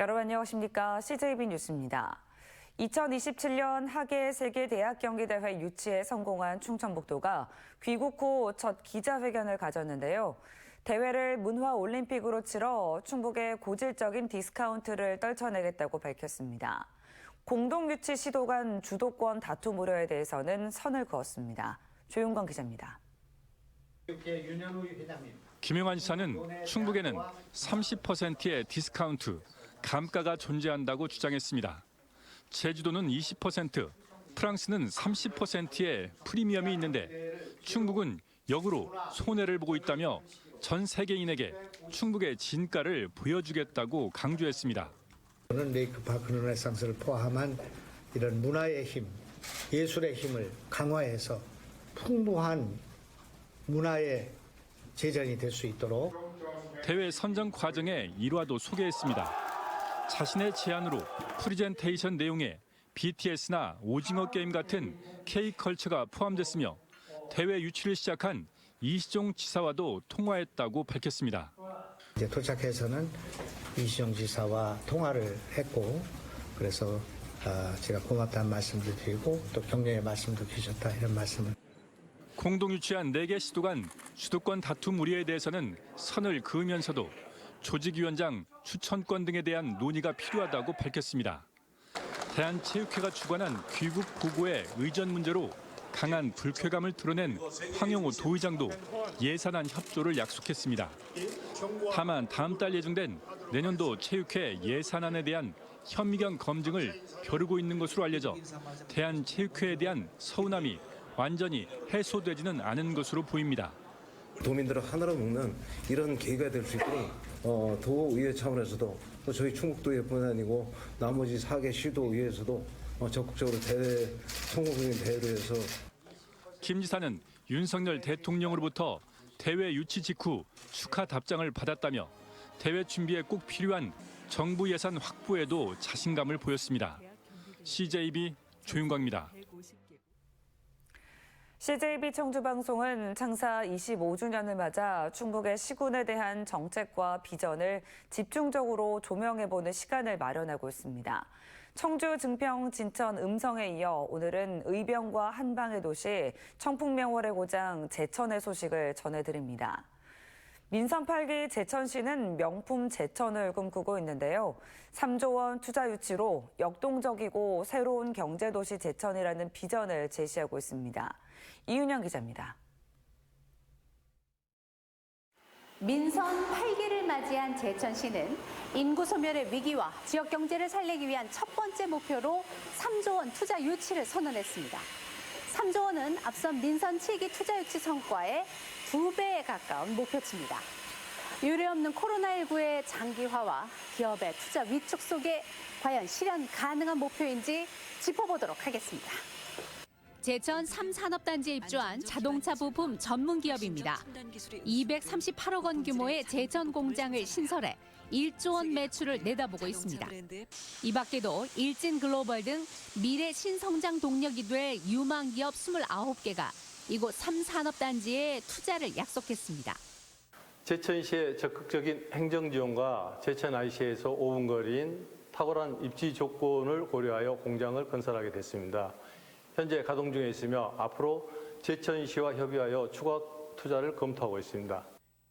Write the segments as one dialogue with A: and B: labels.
A: 여러분 안녕하십니까? CJB 뉴스입니다. 2027년 하계 세계대학 경기대회 유치에 성공한 충청북도가 귀국 후 첫 기자회견을 가졌는데요. 대회를 문화올림픽으로 치러 충북의 고질적인 디스카운트를 떨쳐내겠다고 밝혔습니다. 공동유치 시도 간 주도권 다툼 우려에 대해서는 선을 그었습니다. 조윤건 기자입니다.
B: 김용환 지사는 충북에는 30%의 디스카운트, 감가가 존재한다고 주장했습니다. 제주도는 20%, 프랑스는 30%의 프리미엄이 있는데 충북은 역으로 손해를 보고 있다며 전 세계인에게 충북의 진가를 보여주겠다고 강조했습니다.
C: 저는 레이크파크 르네상스를 포함한 이런 문화의 힘, 예술의 힘을 강화해서 풍부한 문화의 제전이 될 수 있도록
B: 대회 선정 과정의 일화도 소개했습니다. 자신의 제안으로 프리젠테이션 내용에 BTS나 오징어 게임 같은 K컬처가 포함됐으며 대회 유치를 시작한 이시종 지사와도 통화했다고 밝혔습니다.
C: 이제 도착해서는 이시종 지사와 통화를 했고 그래서 제가 고맙다는 말씀도 드리고 또 격려의 말씀도 주셨다 이런 말씀을.
B: 공동 유치한 4개 시도 간 주도권 다툼 우려에 대해서는 선을 그으면서도 조직위원장 추천권 등에 대한 논의가 필요하다고 밝혔습니다. 대한체육회가 주관한 귀국 보고의 의전 문제로 강한 불쾌감을 드러낸 황영호 도의장도 예산안 협조를 약속했습니다. 다만 다음 달 예정된 내년도 체육회 예산안에 대한 현미경 검증을 벼르고 있는 것으로 알려져 대한체육회에 대한 서운함이 완전히 해소되지는 않은 것으로 보입니다.
D: 도민들을 하나로 묶는 이런 계기가 될 수 있도록 도의회 차원에서도 또 저희 충북도뿐 아니고 나머지 4개 시도의회에서도 적극적으로 성공적인 대회를 해서.
B: 김 지사는 윤석열 대통령으로부터 대회 유치 직후 축하 답장을 받았다며 대회 준비에 꼭 필요한 정부 예산 확보에도 자신감을 보였습니다. CJB 조윤광입니다.
A: CJB 청주방송은 창사 25주년을 맞아 충북의 시군에 대한 정책과 비전을 집중적으로 조명해보는 시간을 마련하고 있습니다. 청주, 증평, 진천, 음성에 이어 오늘은 의병과 한방의 도시, 청풍명월의 고장 제천의 소식을 전해드립니다. 민선 8기 제천시는 명품 제천을 꿈꾸고 있는데요. 3조 원 투자 유치로 역동적이고 새로운 경제도시 제천이라는 비전을 제시하고 있습니다. 이윤영 기자입니다.
E: 민선 8기를 맞이한 제천시는 인구 소멸의 위기와 지역 경제를 살리기 위한 첫 번째 목표로 3조 원 투자 유치를 선언했습니다. 3조 원은 앞선 민선 7기 투자 유치 성과의 2배에 가까운 목표치입니다. 유례없는 코로나19의 장기화와 기업의 투자 위축 속에 과연 실현 가능한 목표인지 짚어보도록 하겠습니다.
F: 제천 3산업단지에 입주한 자동차 부품 전문 기업입니다. 238억 원 규모의 제천 공장을 신설해 1조 원 매출을 내다보고 있습니다. 이 밖에도 일진 글로벌 등 미래 신성장 동력이 될 유망 기업 29개가 이곳 3산업단지에 투자를 약속했습니다.
G: 제천시의 적극적인 행정 지원과 제천 IC에서 5분 거리인 탁월한 입지 조건을 고려하여 공장을 건설하게 됐습니다. 현재 가동 중에 있으며 앞으로 제천시와 협의하여 추가 투자를 검토하고 있습니다.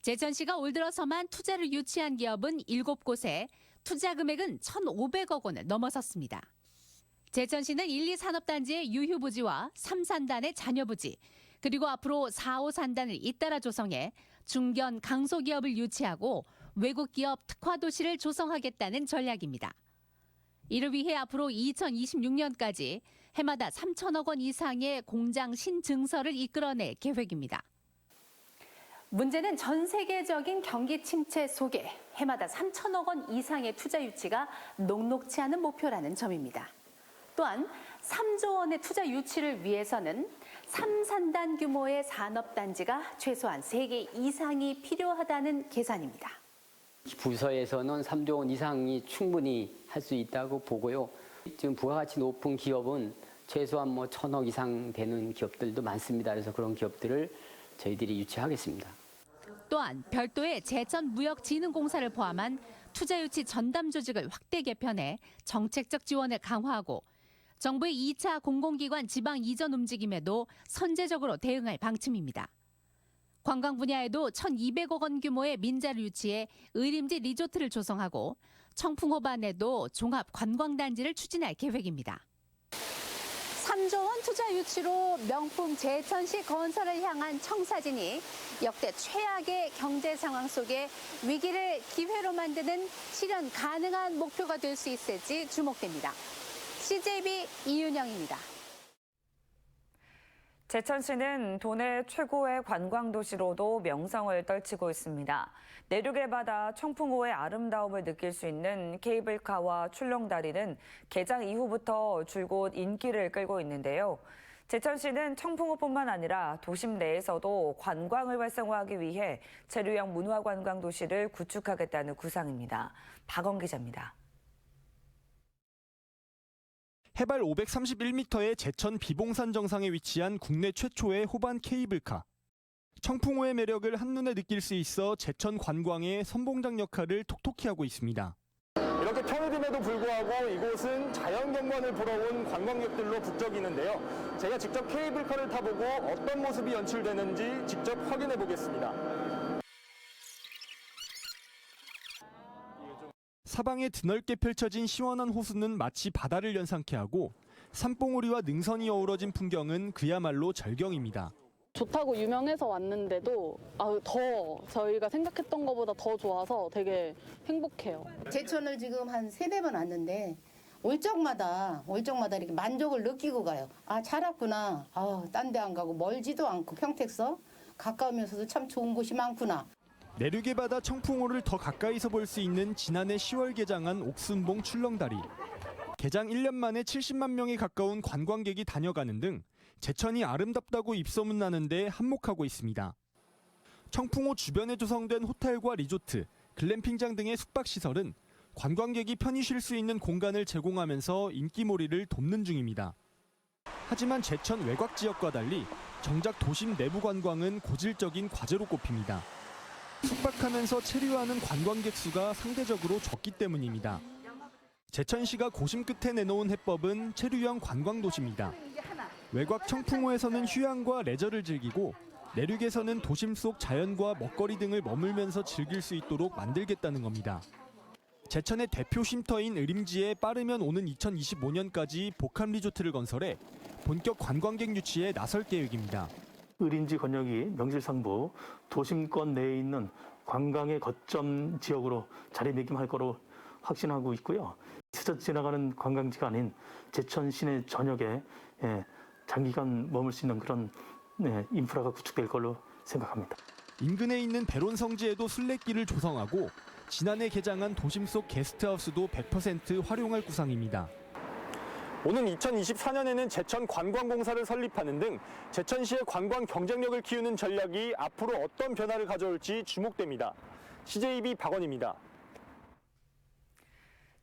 F: 제천시가 올 들어서만 투자를 유치한 기업은 7곳에 투자 금액은 1,500억 원을 넘어섰습니다. 제천시는 1, 2산업단지의 유휴부지와 3산단의 자녀부지, 그리고 앞으로 4, 5산단을 잇따라 조성해 중견 강소기업을 유치하고 외국 기업 특화도시를 조성하겠다는 전략입니다. 이를 위해 앞으로 2026년까지 해마다 3천억 원 이상의 공장 신증설을 이끌어낼 계획입니다.
E: 문제는 전 세계적인 경기 침체 속에 해마다 3천억 원 이상의 투자 유치가 녹록치 않은 목표라는 점입니다. 또한 3조 원의 투자 유치를 위해서는 3산단 규모의 산업단지가 최소한 3개 이상이 필요하다는 계산입니다.
H: 부서에서는 3조 원 이상이 충분히 할 수 있다고 보고요. 지금 부가가치 높은 기업은 최소한 1,000억 이상 되는 기업들도 많습니다. 그래서 그런 기업들을 저희들이 유치하겠습니다.
F: 또한 별도의 제천무역진흥공사를 포함한 투자 유치 전담 조직을 확대 개편해 정책적 지원을 강화하고 정부의 2차 공공기관 지방 이전 움직임에도 선제적으로 대응할 방침입니다. 관광 분야에도 1,200억 원 규모의 민자를 유치해 의림지 리조트를 조성하고 청풍호반에도 종합 관광단지를 추진할 계획입니다.
E: 3조 원 투자 유치로 명품 제천시 건설을 향한 청사진이 역대 최악의 경제 상황 속에 위기를 기회로 만드는 실현 가능한 목표가 될 수 있을지 주목됩니다. CJB 이윤영입니다.
A: 제천시는 도내 최고의 관광도시로도 명성을 떨치고 있습니다. 내륙의 바다 청풍호의 아름다움을 느낄 수 있는 케이블카와 출렁다리는 개장 이후부터 줄곧 인기를 끌고 있는데요. 제천시는 청풍호뿐만 아니라 도심 내에서도 관광을 활성화하기 위해 체류형 문화관광도시를 구축하겠다는 구상입니다. 박원 기자입니다.
I: 해발 531m의 제천 비봉산 정상에 위치한 국내 최초의 호반 케이블카. 청풍호의 매력을 한눈에 느낄 수 있어 제천 관광의 선봉장 역할을 톡톡히 하고 있습니다.
J: 이렇게 편의됨에도 불구하고 이곳은 자연경관을 보러 온 관광객들로 북적이는데요. 제가 직접 케이블카를 타보고 어떤 모습이 연출되는지 직접 확인해 보겠습니다.
I: 사방에 드넓게 펼쳐진 시원한 호수는 마치 바다를 연상케 하고 산봉우리와 능선이 어우러진 풍경은 그야말로 절경입니다.
K: 좋다고 유명해서 왔는데도 더 저희가 생각했던 것보다 더 좋아서 되게 행복해요.
L: 제천을 지금 한 3-4번 왔는데 올 적마다 이렇게 만족을 느끼고 가요. 잘 왔구나. 딴 데 안 가고 멀지도 않고 평택서 가까우면서도 참 좋은 곳이 많구나.
I: 내륙의 바다 청풍호를 더 가까이서 볼 수 있는 지난해 10월 개장한 옥순봉 출렁다리. 개장 1년 만에 70만 명에 가까운 관광객이 다녀가는 등 제천이 아름답다고 입소문나는데 한몫하고 있습니다. 청풍호 주변에 조성된 호텔과 리조트, 글램핑장 등의 숙박시설은 관광객이 편히 쉴 수 있는 공간을 제공하면서 인기몰이를 돕는 중입니다. 하지만 제천 외곽 지역과 달리 정작 도심 내부 관광은 고질적인 과제로 꼽힙니다. 숙박하면서 체류하는 관광객 수가 상대적으로 적기 때문입니다. 제천시가 고심 끝에 내놓은 해법은 체류형 관광도시입니다. 외곽 청풍호에서는 휴양과 레저를 즐기고 내륙에서는 도심 속 자연과 먹거리 등을 머물면서 즐길 수 있도록 만들겠다는 겁니다. 제천의 대표 쉼터인 의림지에 빠르면 오는 2025년까지 복합 리조트를 건설해 본격 관광객 유치에 나설 계획입니다.
M: 의림지 권역이 명실상부 도심권 내에 있는 관광의 거점 지역으로 자리매김할 거로 확신하고 있고요. 스쳐 지나가는 관광지가 아닌 제천 시내 전역에 장기간 머물 수 있는 그런 인프라가 구축될 걸로 생각합니다.
I: 인근에 있는 배론 성지에도 순례길을 조성하고 지난해 개장한 도심 속 게스트하우스도 100% 활용할 구상입니다.
J: 오는 2024년에는 제천 관광공사를 설립하는 등 제천시의 관광 경쟁력을 키우는 전략이 앞으로 어떤 변화를 가져올지 주목됩니다. CJB 박원입니다.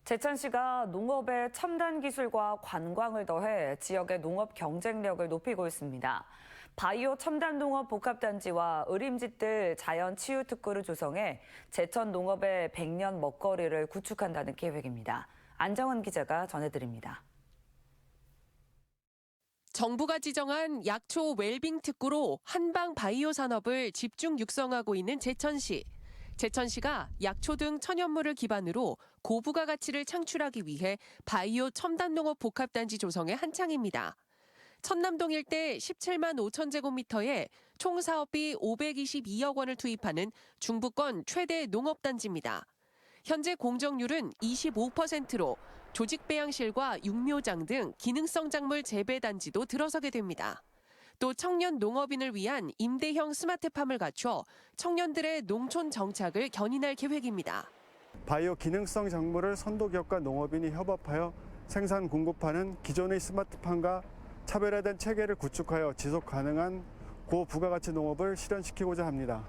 A: 제천시가 농업의 첨단 기술과 관광을 더해 지역의 농업 경쟁력을 높이고 있습니다. 바이오 첨단 농업 복합단지와 의림지들 자연 치유 특구를 조성해 제천 농업의 100년 먹거리를 구축한다는 계획입니다. 안정원 기자가 전해드립니다.
N: 정부가 지정한 약초 웰빙 특구로 한방 바이오 산업을 집중 육성하고 있는 제천시. 제천시가 약초 등 천연물을 기반으로 고부가 가치를 창출하기 위해 바이오 첨단 농업 복합단지 조성에 한창입니다. 천남동 일대 17만 5천 제곱미터에 총 사업비 522억 원을 투입하는 중부권 최대 농업단지입니다. 현재 공정률은 25%로 조직 배양실과 육묘장 등 기능성 작물 재배 단지도 들어서게 됩니다. 또 청년 농업인을 위한 임대형 스마트팜을 갖춰 청년들의 농촌 정착을 견인할 계획입니다.
O: 바이오 기능성 작물을 선도기업과 농업인이 협업하여 생산 공급하는 기존의 스마트팜과 차별화된 체계를 구축하여 지속 가능한 고부가가치 농업을 실현시키고자 합니다.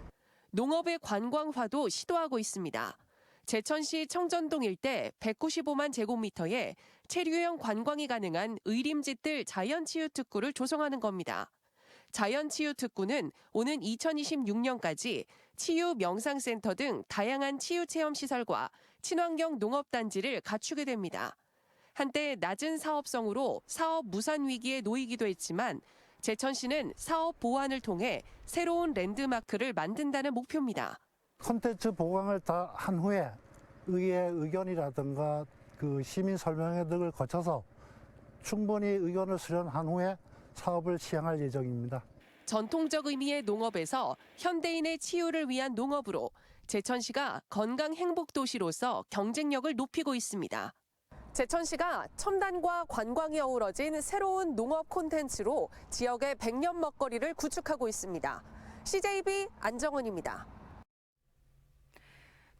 N: 농업의 관광화도 시도하고 있습니다. 제천시 청전동 일대 195만 제곱미터에 체류형 관광이 가능한 의림지들 자연치유특구를 조성하는 겁니다. 자연치유특구는 오는 2026년까지 치유 명상센터 등 다양한 치유체험시설과 친환경 농업단지를 갖추게 됩니다. 한때 낮은 사업성으로 사업 무산 위기에 놓이기도 했지만 제천시는 사업 보완을 통해 새로운 랜드마크를 만든다는 목표입니다.
P: 콘텐츠 보강을 다 한 후에 의회 의견이라든가 그 시민 설명회 등을 거쳐서 충분히 의견을 수렴한 후에 사업을 시행할 예정입니다.
N: 전통적 의미의 농업에서 현대인의 치유를 위한 농업으로 제천시가 건강 행복 도시로서 경쟁력을 높이고 있습니다. 제천시가 첨단과 관광이 어우러진 새로운 농업 콘텐츠로 지역의 100년 먹거리를 구축하고 있습니다. CJB 안정은입니다.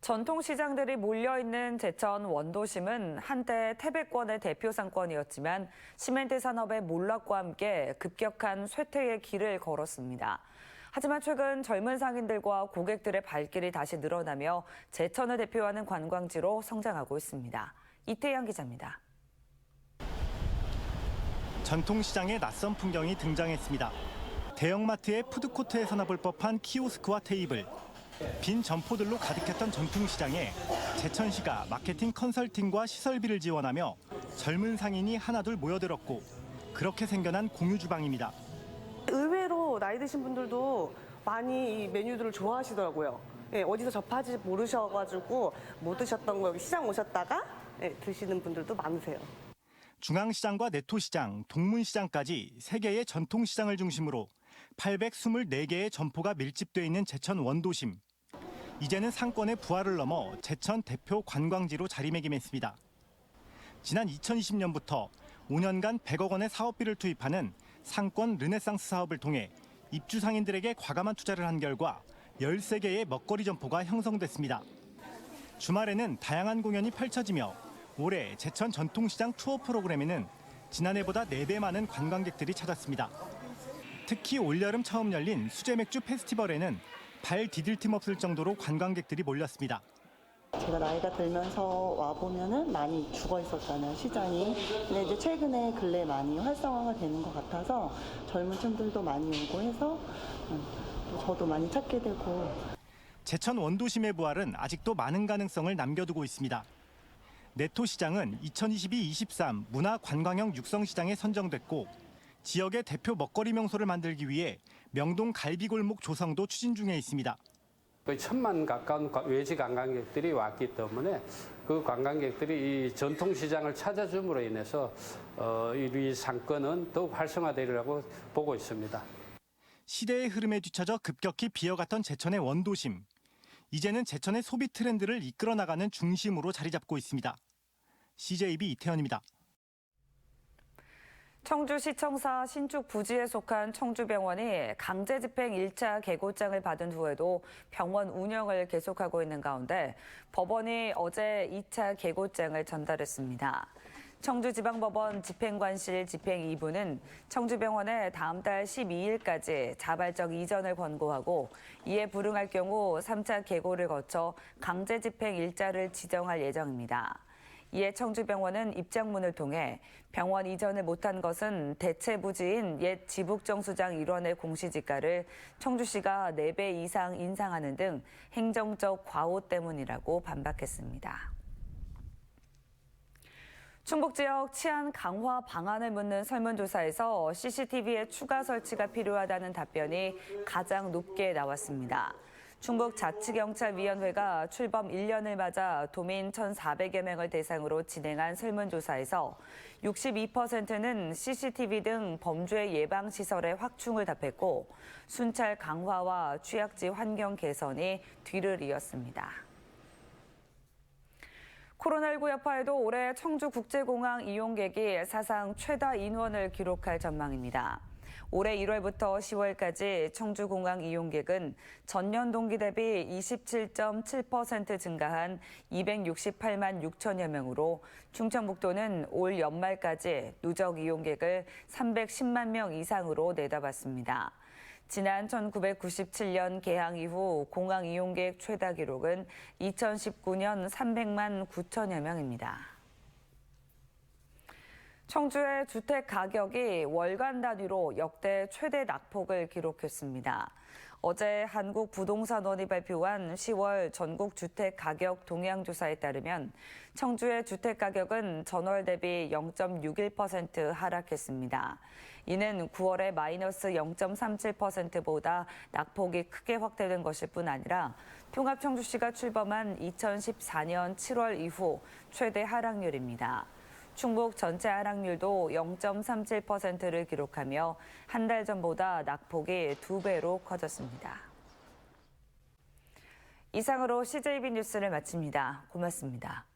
A: 전통시장들이 몰려있는 제천 원도심은 한때 태백권의 대표 상권이었지만 시멘트 산업의 몰락과 함께 급격한 쇠퇴의 길을 걸었습니다. 하지만 최근 젊은 상인들과 고객들의 발길이 다시 늘어나며 제천을 대표하는 관광지로 성장하고 있습니다. 이태양 기자입니다.
I: 전통시장에 낯선 풍경이 등장했습니다. 대형마트의 푸드코트에서나 볼 법한 키오스크와 테이블, 빈 점포들로 가득했던 전통시장에 제천시가 마케팅 컨설팅과 시설비를 지원하며 젊은 상인이 하나둘 모여들었고 그렇게 생겨난 공유주방입니다.
Q: 의외로 나이 드신 분들도 많이 이 메뉴들을 좋아하시더라고요. 예, 어디서 접하지 모르셔가지고 못 드셨던 거 여기 시장 오셨다가 드시는 분들도 많으세요.
I: 중앙시장과 내토시장, 동문시장까지 3개의 전통시장을 중심으로 824개의 점포가 밀집돼 있는 제천 원도심. 이제는 상권의 부활을 넘어 제천 대표 관광지로 자리매김했습니다. 지난 2020년부터 5년간 100억 원의 사업비를 투입하는 상권 르네상스 사업을 통해 입주 상인들에게 과감한 투자를 한 결과 13개의 먹거리 점포가 형성됐습니다. 주말에는 다양한 공연이 펼쳐지며 올해 제천 전통시장 투어 프로그램에는 지난해보다 4배 많은 관광객들이 찾았습니다. 특히 올여름 처음 열린 수제맥주 페스티벌에는 발 디딜 틈 없을 정도로 관광객들이 몰렸습니다.
R: 제가 나이가 들면서 와보면은 많이 죽어 있었잖아요, 시장이. 근데 이제 최근에 근래 많이 활성화가 되는 것 같아서 젊은 층들도 많이 오고 해서 저도 많이 찾게 되고.
I: 제천 원도심의 부활은 아직도 많은 가능성을 남겨두고 있습니다. 내토시장은 2022-23 문화관광형 육성시장에 선정됐고 지역의 대표 먹거리 명소를 만들기 위해 명동 갈비골목 조성도 추진 중에 있습니다.
S: 거의 1,000만 가까운 외지 관광객들이 왔기 때문에 그 관광객들이 이 전통시장을 찾아줌으로 인해서 이 상권은 더욱 활성화되리라고 보고 있습니다.
I: 시대의 흐름에 뒤처져 급격히 비어갔던 제천의 원도심. 이제는 제천의 소비 트렌드를 이끌어 나가는 중심으로 자리 잡고 있습니다. CJB 이태현입니다.
A: 청주시청사 신축 부지에 속한 청주병원이 강제집행 1차 계고장을 받은 후에도 병원 운영을 계속하고 있는 가운데 법원이 어제 2차 계고장을 전달했습니다. 청주지방법원 집행관실 집행 2부는 청주병원에 다음 달 12일까지 자발적 이전을 권고하고 이에 불응할 경우 3차 계고를 거쳐 강제집행 일자를 지정할 예정입니다. 이에 청주병원은 입장문을 통해 병원 이전을 못한 것은 대체 부지인 옛 지북정수장 일원의 공시지가를 청주시가 4배 이상 인상하는 등 행정적 과오 때문이라고 반박했습니다. 충북 지역 치안 강화 방안을 묻는 설문조사에서 CCTV의 추가 설치가 필요하다는 답변이 가장 높게 나왔습니다. 충북자치경찰위원회가 출범 1년을 맞아 도민 1,400여 명을 대상으로 진행한 설문조사에서 62%는 CCTV 등 범죄 예방 시설의 확충을 답했고 순찰 강화와 취약지 환경 개선이 뒤를 이었습니다. 코로나19 여파에도 올해 청주국제공항 이용객이 사상 최다 인원을 기록할 전망입니다. 올해 1월부터 10월까지 청주공항 이용객은 전년 동기 대비 27.7% 증가한 268만 6천여 명으로 충청북도는 올 연말까지 누적 이용객을 310만 명 이상으로 내다봤습니다. 지난 1997년 개항 이후 공항 이용객 최다 기록은 2019년 300만 9천여 명입니다. 청주의 주택 가격이 월간 단위로 역대 최대 낙폭을 기록했습니다. 어제 한국부동산원이 발표한 10월 전국 주택 가격 동향 조사에 따르면 청주의 주택 가격은 전월 대비 0.61% 하락했습니다. 이는 9월에 마이너스 0.37%보다 낙폭이 크게 확대된 것일 뿐 아니라 통합청주시가 출범한 2014년 7월 이후 최대 하락률입니다. 충북 전체 하락률도 0.37%를 기록하며 한 달 전보다 낙폭이 2배로 커졌습니다. 이상으로 CJB 뉴스를 마칩니다. 고맙습니다.